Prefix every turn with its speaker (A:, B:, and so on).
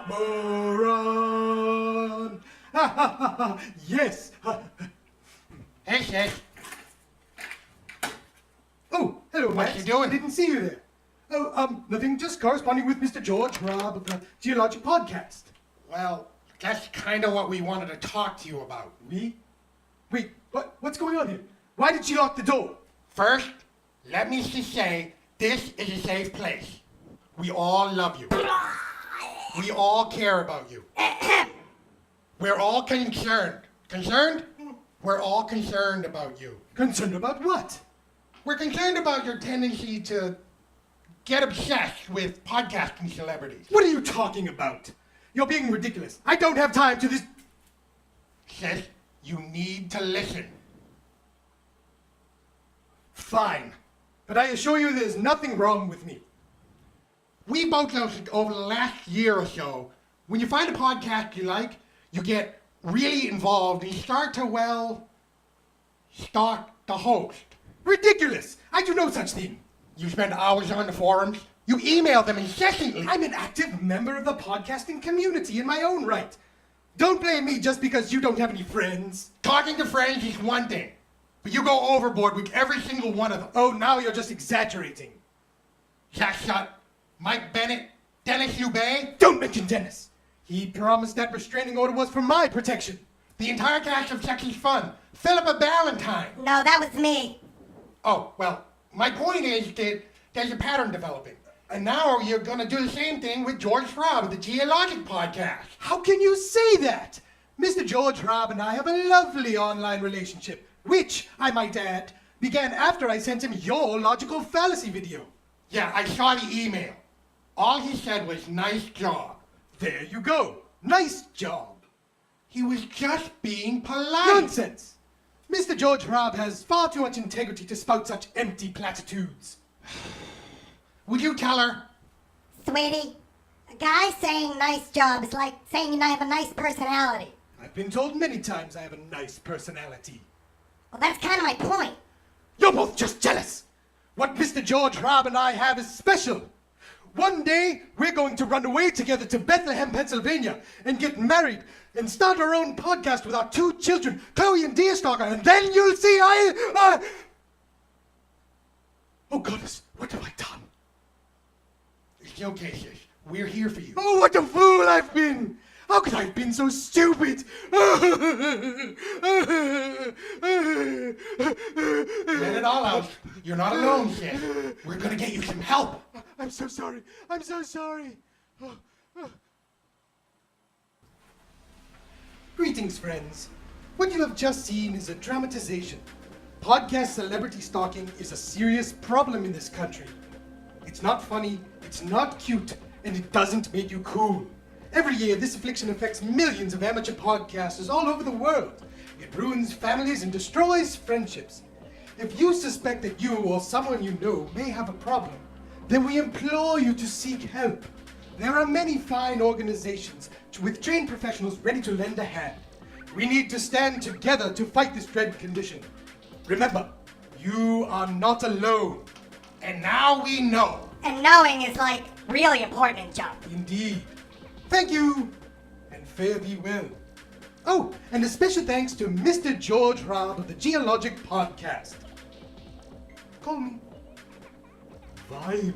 A: Moron! Yes!
B: Hey, Sid.
A: Oh, hello,
B: What
A: Max.
B: you doing?
A: I didn't see you there. Oh, nothing, just corresponding with Mr. George Robb of the Geologic Podcast.
B: Well, that's kind of what we wanted to talk to you about.
A: Me? Wait, what's going on here? Why did she lock the door?
B: First, let me just say, this is a safe place. We all love you. We all care about you. We're all concerned. Concerned? We're all concerned about you.
A: Concerned about what?
B: We're concerned about your tendency to get obsessed with podcasting celebrities.
A: What are you talking about? You're being ridiculous. I don't have time to this.
B: Sis, you need to listen.
A: Fine. But I assure you there's nothing wrong with me.
B: We both noticed over the last year or so, when you find a podcast you like, you get really involved and you start to, well, stalk the host.
A: Ridiculous! I do no such thing.
B: You spend hours on the forums. You email them incessantly.
A: I'm an active member of the podcasting community in my own right. Don't blame me just because you don't have any friends.
B: Talking to friends is one thing, but you go overboard with every single one of them.
A: Oh, now you're just exaggerating.
B: Shut. Mike Bennett, Dennis Ubay.
A: Don't mention Dennis. He promised that restraining order was for my protection.
B: The entire cast of Texas Fun. Philippa Ballantyne.
C: No, that was me.
B: Oh, well, my point is that there's a pattern developing. And now you're going to do the same thing with George Robb of the Geologic Podcast.
A: How can you say that? Mr. George Robb and I have a lovely online relationship, which, I might add, began after I sent him your logical fallacy video.
B: Yeah, I saw the email. All he said was, nice job.
A: There you go. Nice job.
B: He was just being polite.
A: Nonsense. Mr. George Robb has far too much integrity to spout such empty platitudes.
B: Would you tell her?
C: Sweetie, a guy saying nice job is like saying I have a nice personality.
A: I've been told many times I have a nice personality.
C: Well, that's kind of my point.
A: You're both just jealous. What Mr. George Robb and I have is special. One day, we're going to run away together to Bethlehem, Pennsylvania, and get married, and start our own podcast with our 2 children, Chloe and Deerstalker, and then you'll see Oh, goodness, what have I done?
B: It's okay, sis. We're here for you.
A: Oh, what a fool I've been! How could I have been so stupid?
B: Let it all out. You're not alone, sis. We're going to get you some help.
A: I'm so sorry. I'm so sorry. Greetings, friends. What you have just seen is a dramatization. Podcast celebrity stalking is a serious problem in this country. It's not funny, it's not cute, and it doesn't make you cool. Every year, this affliction affects millions of amateur podcasters all over the world. It ruins families and destroys friendships. If you suspect that you or someone you know may have a problem, then we implore you to seek help. There are many fine organizations with trained professionals ready to lend a hand. We need to stand together to fight this dread condition. Remember, you are not alone.
B: And now we know.
C: And knowing is like really important in jump.
A: Indeed. Thank you, and fare thee well. Oh, and a special thanks to Mr. George Robb of the Geologic Podcast. Call me Vibraphone.